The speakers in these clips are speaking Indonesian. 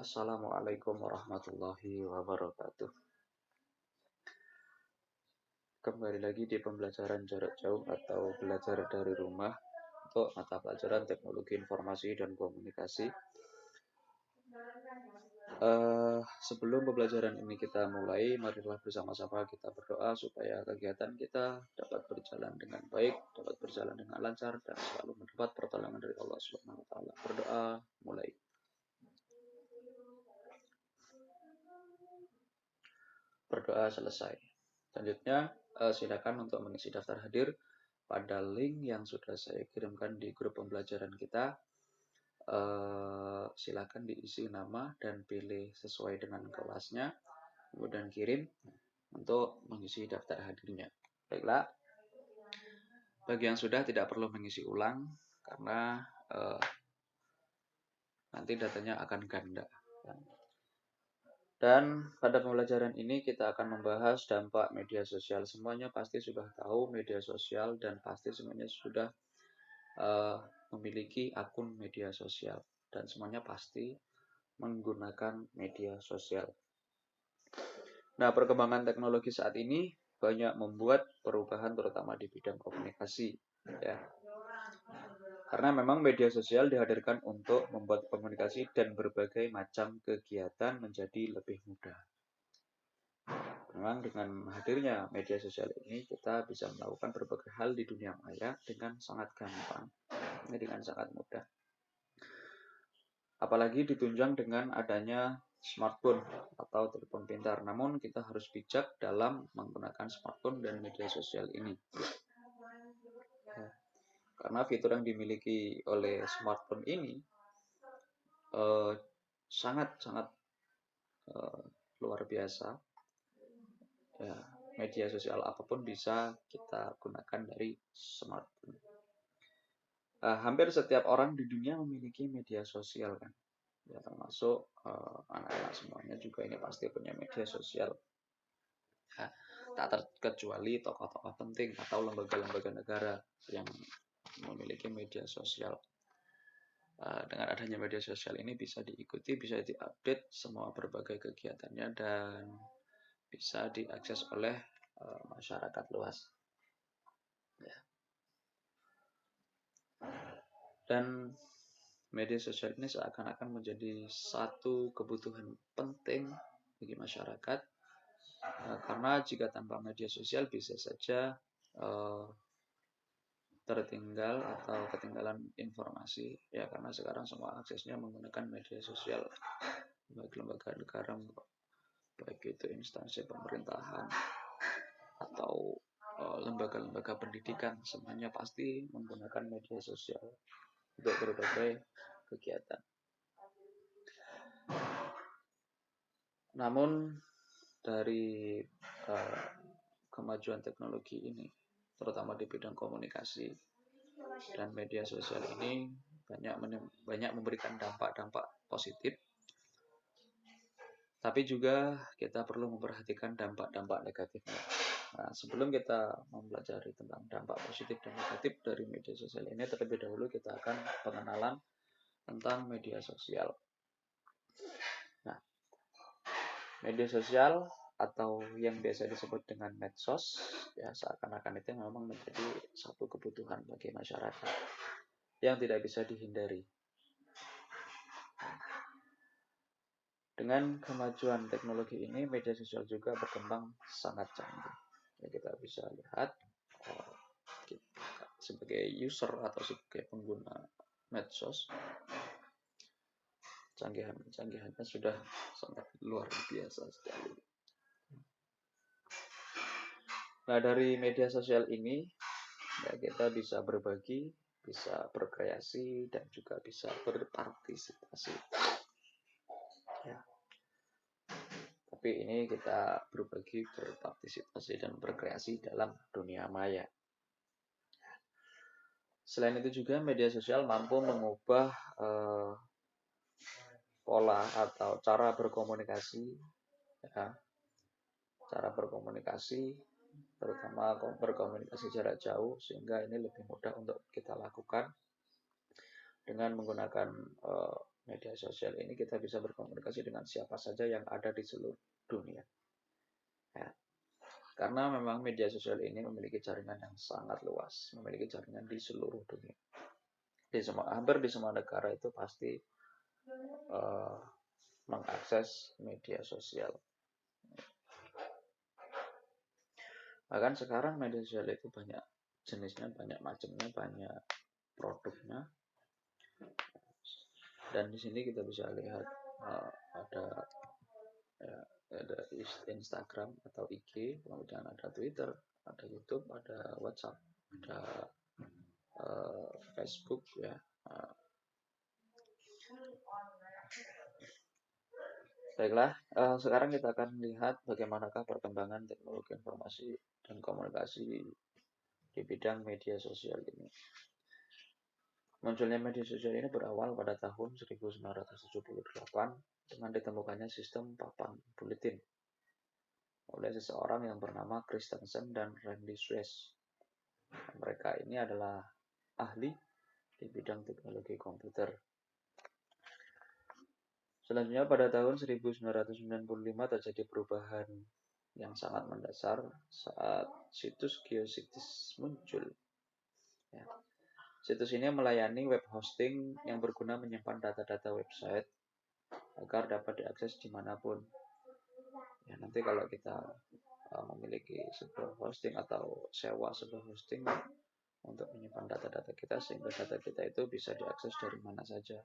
Assalamualaikum warahmatullahi wabarakatuh. Kembali lagi di pembelajaran jarak jauh atau belajar dari rumah untuk mata pelajaran teknologi informasi dan komunikasi. Sebelum pembelajaran ini kita mulai, marilah bersama-sama kita berdoa supaya kegiatan kita dapat berjalan dengan baik, dapat berjalan dengan lancar, dan selalu mendapat pertolongan dari Allah Subhanahu wa Ta'ala. Berdoa mulai. Berdoa selesai. Selanjutnya, silakan untuk mengisi daftar hadir pada link yang sudah saya kirimkan di grup pembelajaran kita. Silakan diisi nama dan pilih sesuai dengan kelasnya, kemudian kirim untuk mengisi daftar hadirnya. Baiklah, bagi yang sudah tidak perlu mengisi ulang karena nanti datanya akan ganda. Dan pada pembelajaran ini kita akan membahas dampak media sosial. Semuanya pasti sudah tahu media sosial dan pasti semuanya sudah memiliki akun media sosial. Dan semuanya pasti menggunakan media sosial. Nah, perkembangan teknologi saat ini banyak membuat perubahan terutama di bidang komunikasi. Ya. Karena memang media sosial dihadirkan untuk membuat komunikasi dan berbagai macam kegiatan menjadi lebih mudah. Memang dengan hadirnya media sosial ini kita bisa melakukan berbagai hal di dunia maya dengan sangat gampang, dengan sangat mudah. Apalagi ditunjang dengan adanya smartphone atau telepon pintar. Namun kita harus bijak dalam menggunakan smartphone dan media sosial ini. Ya. Karena fitur yang dimiliki oleh smartphone ini sangat-sangat luar biasa. Ya, media sosial apapun bisa kita gunakan dari smartphone. Hampir setiap orang di dunia memiliki media sosial kan. Ya, termasuk anak-anak semuanya juga ini pasti punya media sosial. Ya, tak terkecuali tokoh-tokoh penting atau lembaga-lembaga negara yang memiliki media sosial. Dengan adanya media sosial ini bisa diikuti, bisa diupdate semua berbagai kegiatannya dan bisa diakses oleh masyarakat luas. Ya. Dan media sosial ini seakan-akan menjadi satu kebutuhan penting bagi masyarakat, karena jika tanpa media sosial bisa saja tertinggal atau ketinggalan informasi, ya karena sekarang semua aksesnya menggunakan media sosial, baik lembaga negara, baik itu instansi pemerintahan atau lembaga-lembaga pendidikan, semuanya pasti menggunakan media sosial untuk berbagai kegiatan. Namun dari kemajuan teknologi ini, terutama di bidang komunikasi dan media sosial ini banyak memberikan dampak-dampak positif, tapi juga kita perlu memperhatikan dampak-dampak negatifnya. Nah, sebelum kita mempelajari tentang dampak positif dan negatif dari media sosial ini, terlebih dahulu kita akan pengenalan tentang media sosial. Nah, media sosial atau yang biasa disebut dengan medsos, ya seakan-akan itu memang menjadi satu kebutuhan bagi masyarakat yang tidak bisa dihindari. Dengan kemajuan teknologi ini, media sosial juga berkembang sangat canggih. Ya, kita bisa lihat sebagai user atau sebagai pengguna medsos, canggihannya sudah sangat luar biasa sekali. Nah, dari media sosial ini ya kita bisa berbagi, bisa berkreasi, dan juga bisa berpartisipasi. Ya. Tapi ini kita berbagi, berpartisipasi, dan berkreasi dalam dunia maya. Selain itu juga media sosial mampu mengubah pola atau cara berkomunikasi, ya. Cara berkomunikasi, terutama berkomunikasi jarak jauh, sehingga ini lebih mudah untuk kita lakukan. Dengan menggunakan media sosial ini kita bisa berkomunikasi dengan siapa saja yang ada di seluruh dunia. Ya. Karena memang media sosial ini memiliki jaringan yang sangat luas, memiliki jaringan di seluruh dunia. Hampir di semua negara itu pasti mengakses media sosial. Bahkan sekarang media sosial itu banyak jenisnya, banyak macamnya, banyak produknya. Dan di sini kita bisa lihat ada Instagram atau IG, kemudian ada Twitter, ada YouTube, ada WhatsApp, ada Facebook ya. Baiklah, sekarang kita akan lihat bagaimanakah perkembangan teknologi informasi dan komunikasi di bidang media sosial ini. Munculnya media sosial ini berawal pada tahun 1978 dengan ditemukannya sistem papan buletin oleh seseorang yang bernama Christensen dan Randy Suess. Mereka ini adalah ahli di bidang teknologi komputer. Selanjutnya pada tahun 1995 terjadi perubahan yang sangat mendasar saat situs GeoCities muncul. Ya. Situs ini melayani web hosting yang berguna menyimpan data-data website agar dapat diakses dimanapun. Ya, nanti kalau kita memiliki sebuah hosting atau sewa sebuah hosting untuk menyimpan data-data kita sehingga data kita itu bisa diakses dari mana saja.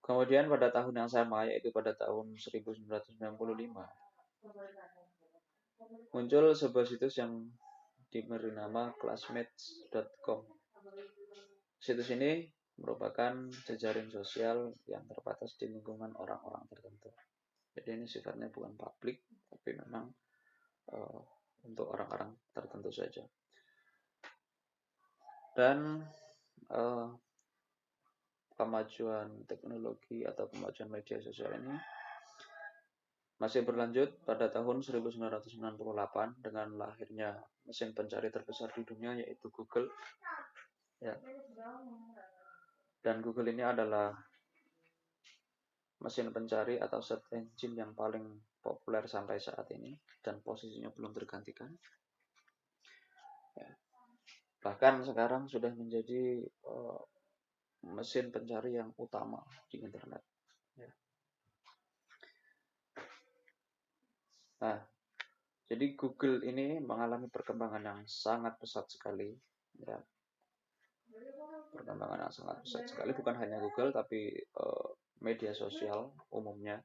Kemudian pada tahun yang sama, yaitu pada tahun 1995, muncul sebuah situs yang diberi nama classmates.com. Situs ini merupakan jejaring sosial yang terbatas di lingkungan orang-orang tertentu. Jadi ini sifatnya bukan publik, tapi memang untuk orang-orang tertentu saja. Dan kemajuan teknologi atau kemajuan media sosial ini masih berlanjut pada tahun 1998 dengan lahirnya mesin pencari terbesar di dunia yaitu Google. Ya. Dan Google ini adalah mesin pencari atau search engine yang paling populer sampai saat ini dan posisinya belum tergantikan. Ya. Bahkan sekarang sudah menjadi mesin pencari yang utama di internet. Ya. Nah, jadi Google ini mengalami perkembangan yang sangat pesat sekali. Ya. Perkembangan yang sangat pesat sekali, bukan hanya Google tapi media sosial umumnya.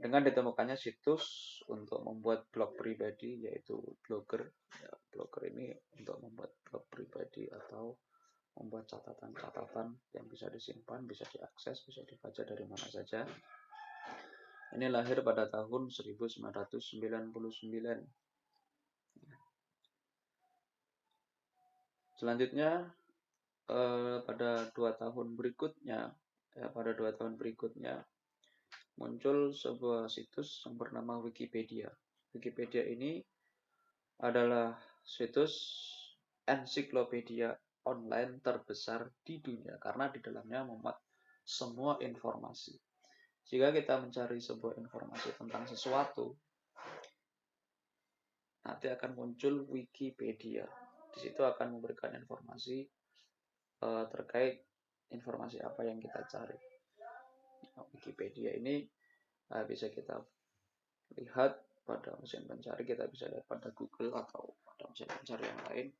Dengan ditemukannya situs untuk membuat blog pribadi yaitu Blogger. Ya, Blogger ini untuk membuat blog pribadi atau membuat catatan-catatan yang bisa disimpan, bisa diakses, bisa dibaca dari mana saja. Ini lahir pada tahun 1999. Selanjutnya pada 2 tahun berikutnya muncul sebuah situs yang bernama Wikipedia. Wikipedia ini adalah situs ensiklopedia online terbesar di dunia karena di dalamnya memuat semua informasi. Jika kita mencari sebuah informasi tentang sesuatu, nanti akan muncul Wikipedia. Di situ akan memberikan informasi terkait informasi apa yang kita cari. Wikipedia ini bisa kita lihat pada mesin pencari, kita bisa lihat pada Google atau pada mesin pencari yang lain.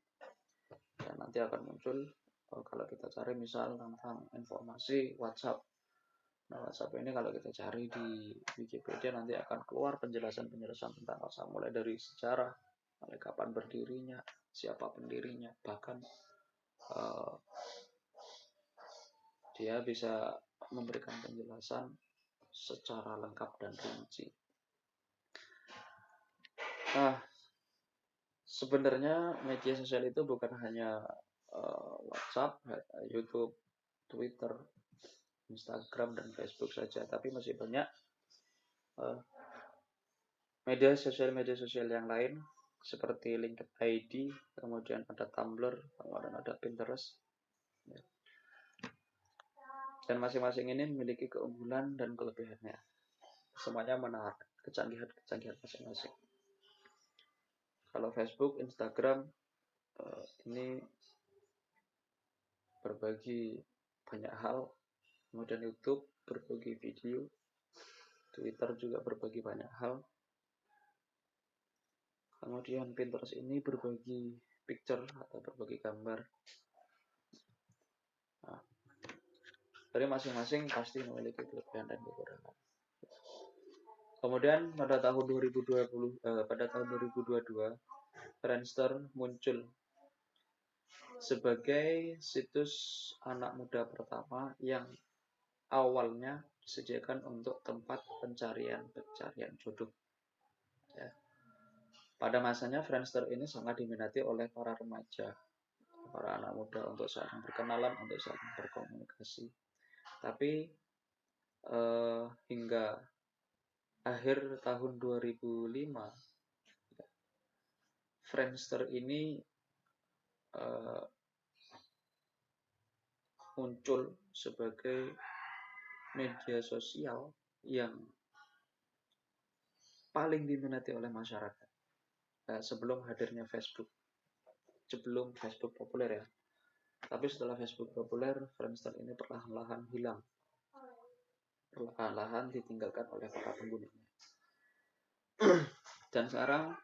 Dan nanti akan muncul kalau kita cari misal tentang informasi WhatsApp. Nah, WhatsApp ini kalau kita cari di Wikipedia nanti akan keluar penjelasan-penjelasan tentang WhatsApp mulai dari sejarah, mulai kapan berdirinya, siapa pendirinya, bahkan dia bisa memberikan penjelasan secara lengkap dan rinci. Nah, sebenarnya media sosial itu bukan hanya WhatsApp, YouTube, Twitter, Instagram, dan Facebook saja, tapi masih banyak media sosial yang lain seperti LinkedIn, kemudian ada Tumblr, kemudian ada Pinterest. Dan masing-masing ini memiliki keunggulan dan kelebihannya. Semuanya menarik kecanggihan masing-masing. Kalau Facebook, Instagram ini berbagi banyak hal, kemudian YouTube berbagi video, Twitter juga berbagi banyak hal, kemudian Pinterest ini berbagi picture atau berbagi gambar. Nah, dari masing-masing pasti memiliki kelebihan dan kekurangan. Kemudian pada tahun 2022, Friendster muncul sebagai situs anak muda pertama yang awalnya disediakan untuk tempat pencarian jodoh. Ya. Pada masanya Friendster ini sangat diminati oleh para remaja, para anak muda untuk saling berkenalan, untuk saling berkomunikasi. Tapi hingga akhir tahun 2005, Friendster ini muncul sebagai media sosial yang paling diminati oleh masyarakat sebelum hadirnya Facebook. Sebelum Facebook populer ya. Tapi setelah Facebook populer, Friendster ini perlahan-lahan hilang. Perlahan-lahan ditinggalkan oleh para penggunanya. Dan sekarang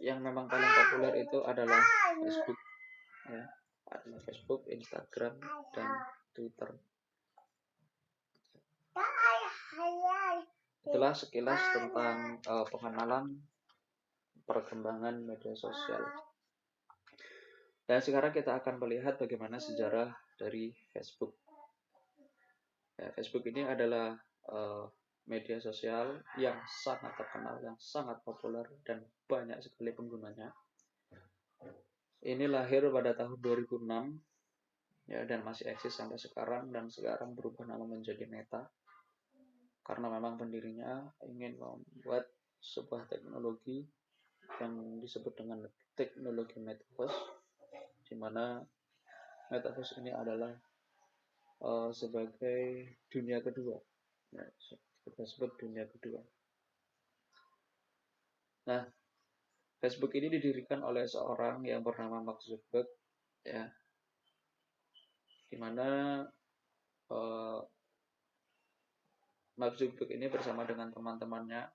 yang memang paling populer itu adalah Facebook. Ya, adalah Facebook, Instagram, dan Twitter. Itulah sekilas tentang pengenalan perkembangan media sosial. Dan sekarang kita akan melihat bagaimana sejarah dari Facebook. Ya, Facebook ini adalah media sosial yang sangat terkenal, yang sangat populer, dan banyak sekali penggunanya. Ini lahir pada tahun 2006 ya, dan masih eksis sampai sekarang, dan sekarang berubah nama menjadi Meta karena memang pendirinya ingin membuat sebuah teknologi yang disebut dengan teknologi Metaverse, di mana Metaverse ini adalah sebagai dunia kedua. Ya, kita sebut dunia kedua. Nah, Facebook ini didirikan oleh seorang yang bernama Mark Zuckerberg, ya, di mana Mark Zuckerberg ini bersama dengan teman-temannya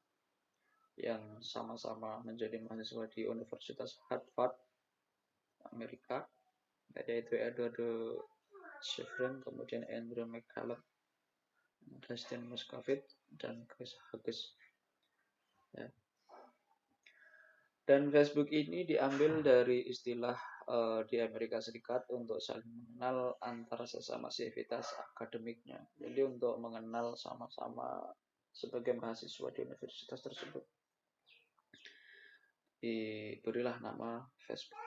yang sama-sama menjadi mahasiswa di Universitas Harvard, Amerika, yaitu Edward Shifrin, kemudian Andrew McCallum, Dustin Moskovitz, dan Chris Hughes. Ya. Dan Facebook ini diambil dari istilah di Amerika Serikat untuk saling mengenal antara sesama sivitas akademiknya. Jadi untuk mengenal sama-sama sebagai mahasiswa di universitas tersebut, diberilah nama Facebook.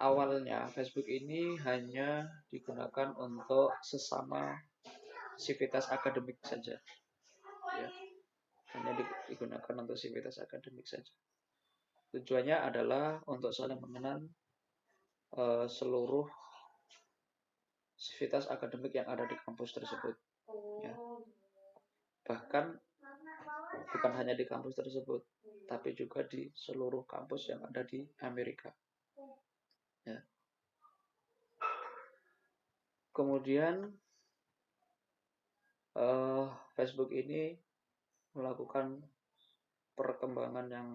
Awalnya Facebook ini hanya digunakan untuk sesama sivitas akademik saja. Ya. Hanya digunakan untuk sivitas akademik saja. Tujuannya adalah untuk saling mengenal seluruh sivitas akademik yang ada di kampus tersebut. Ya. Bahkan bukan hanya di kampus tersebut, tapi juga di seluruh kampus yang ada di Amerika. Ya. Kemudian Facebook ini melakukan perkembangan yang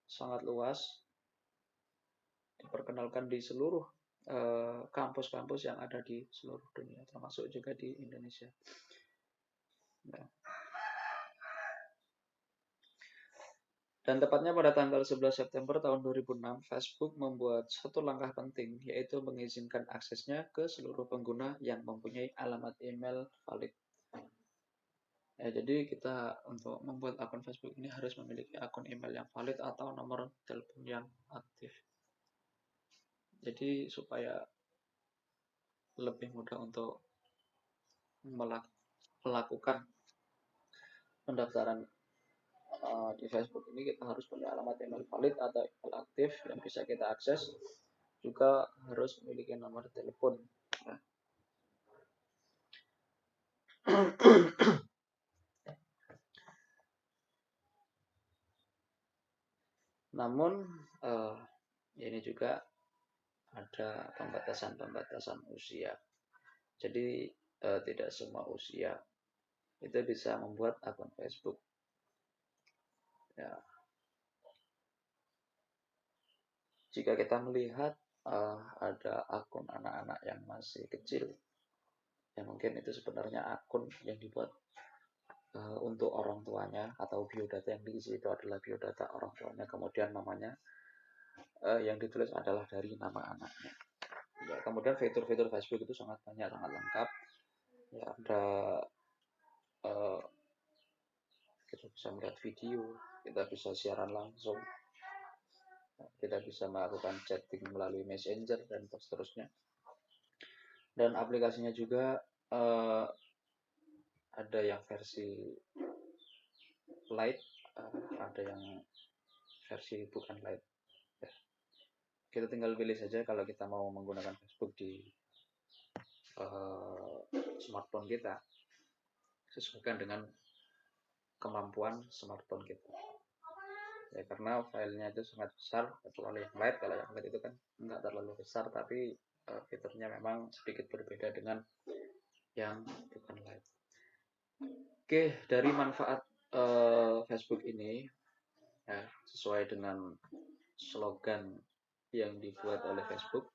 sangat luas, diperkenalkan di seluruh kampus-kampus yang ada di seluruh dunia, termasuk juga di Indonesia. Nah. Dan tepatnya pada tanggal 11 September tahun 2006, Facebook membuat satu langkah penting, yaitu mengizinkan aksesnya ke seluruh pengguna yang mempunyai alamat email valid. Ya, jadi kita untuk membuat akun Facebook ini harus memiliki akun email yang valid atau nomor telepon yang aktif. Jadi supaya lebih mudah untuk melakukan pendaftaran di Facebook ini kita harus punya alamat email valid atau email aktif yang bisa kita akses, juga harus memiliki nomor telepon. Nah, namun ini juga ada pembatasan usia. Jadi tidak semua usia itu bisa membuat akun Facebook. Ya, jika kita melihat ada akun anak-anak yang masih kecil, ya mungkin itu sebenarnya akun yang dibuat untuk orang tuanya, atau biodata yang diisi itu adalah biodata orang tuanya, kemudian namanya yang ditulis adalah dari nama anaknya. Ya, kemudian fitur-fitur Facebook itu sangat banyak, sangat lengkap. Ya, ada kita bisa melihat video, kita bisa siaran langsung, kita bisa melakukan chatting melalui Messenger dan seterusnya. Dan aplikasinya juga ada yang versi light, ada yang versi bukan light. Ya. Kita tinggal pilih saja kalau kita mau menggunakan Facebook di smartphone kita, sesuaikan dengan kemampuan smartphone kita. Ya, karena filenya itu sangat besar, kecuali yang light. Kalau yang light itu kan nggak terlalu besar, tapi fiturnya memang sedikit berbeda dengan yang bukan light. Oke, dari manfaat Facebook ini, ya, sesuai dengan slogan yang dibuat oleh Facebook,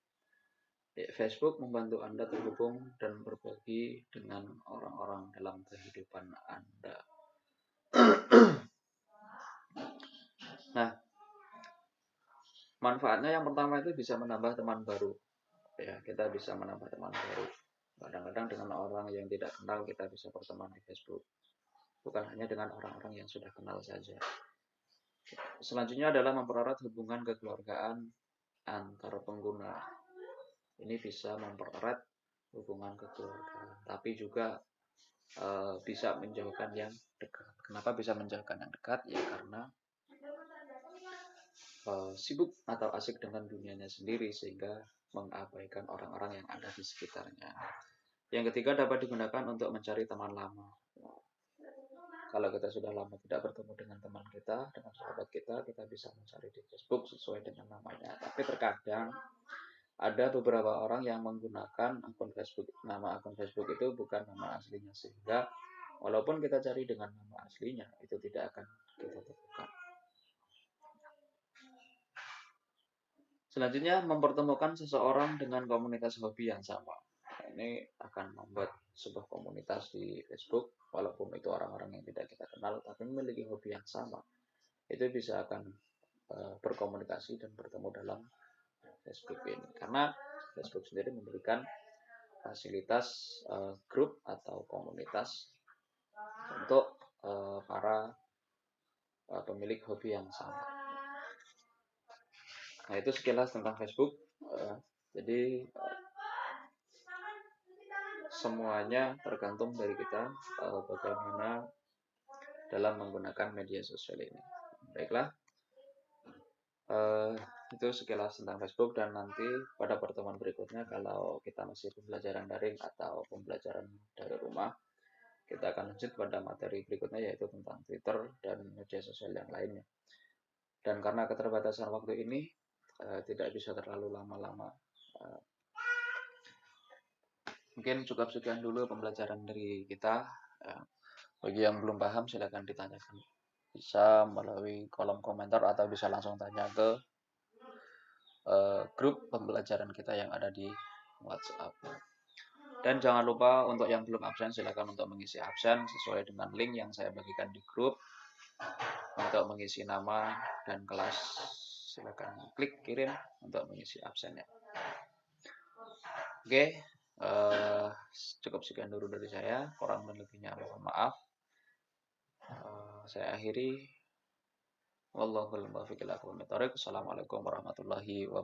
ya, Facebook membantu Anda terhubung dan berbagi dengan orang-orang dalam kehidupan Anda. Nah, manfaatnya yang pertama itu bisa menambah teman baru. Ya, kita bisa menambah teman baru. Kadang-kadang dengan orang yang tidak kenal kita bisa berteman di Facebook. Bukan hanya dengan orang-orang yang sudah kenal saja. Selanjutnya adalah mempererat hubungan kekeluargaan antar pengguna. Ini bisa mempererat hubungan kekeluargaan, tapi juga bisa menjauhkan yang dekat. Kenapa bisa menjauhkan yang dekat? Ya karena sibuk atau asik dengan dunianya sendiri, sehingga mengabaikan orang-orang yang ada di sekitarnya. Yang ketiga, dapat digunakan untuk mencari teman lama. Kalau kita sudah lama tidak bertemu dengan teman kita, dengan sahabat kita bisa mencari di Facebook sesuai dengan namanya. Tapi terkadang ada beberapa orang yang menggunakan akun Facebook, nama akun Facebook itu bukan nama aslinya, sehingga walaupun kita cari dengan nama aslinya, itu tidak akan kita temukan. Selanjutnya, mempertemukan seseorang dengan komunitas hobi yang sama. Ini akan membuat sebuah komunitas di Facebook, walaupun itu orang-orang yang tidak kita kenal, tapi memiliki hobi yang sama. Itu bisa akan berkomunikasi dan bertemu dalam Facebook ini. Karena Facebook sendiri memberikan fasilitas grup atau komunitas untuk para pemilik hobi yang sama. Nah, itu sekilas tentang Facebook. Jadi semuanya tergantung dari kita bagaimana dalam menggunakan media sosial ini. Baiklah, itu sekilas tentang Facebook, dan nanti pada pertemuan berikutnya kalau kita masih pembelajaran daring atau pembelajaran dari rumah, kita akan lanjut pada materi berikutnya, yaitu tentang Twitter dan media sosial yang lainnya. Dan karena keterbatasan waktu ini tidak bisa terlalu lama-lama. Mungkin cukup sekian dulu pembelajaran dari kita. Bagi yang belum paham silakan ditanyakan. Bisa melalui kolom komentar atau bisa langsung tanya ke grup pembelajaran kita yang ada di WhatsApp. Dan jangan lupa untuk yang belum absen silakan untuk mengisi absen sesuai dengan link yang saya bagikan di grup. Untuk mengisi nama dan kelas silakan klik kirim untuk mengisi absennya. Oke, cukup sekian dulu dari saya, kurang dan lebihnya mohon maaf. Saya akhiri. Wallahul muwaffiq ila aqwamit thoriq. Assalamualaikum warahmatullahi wabarakatuh.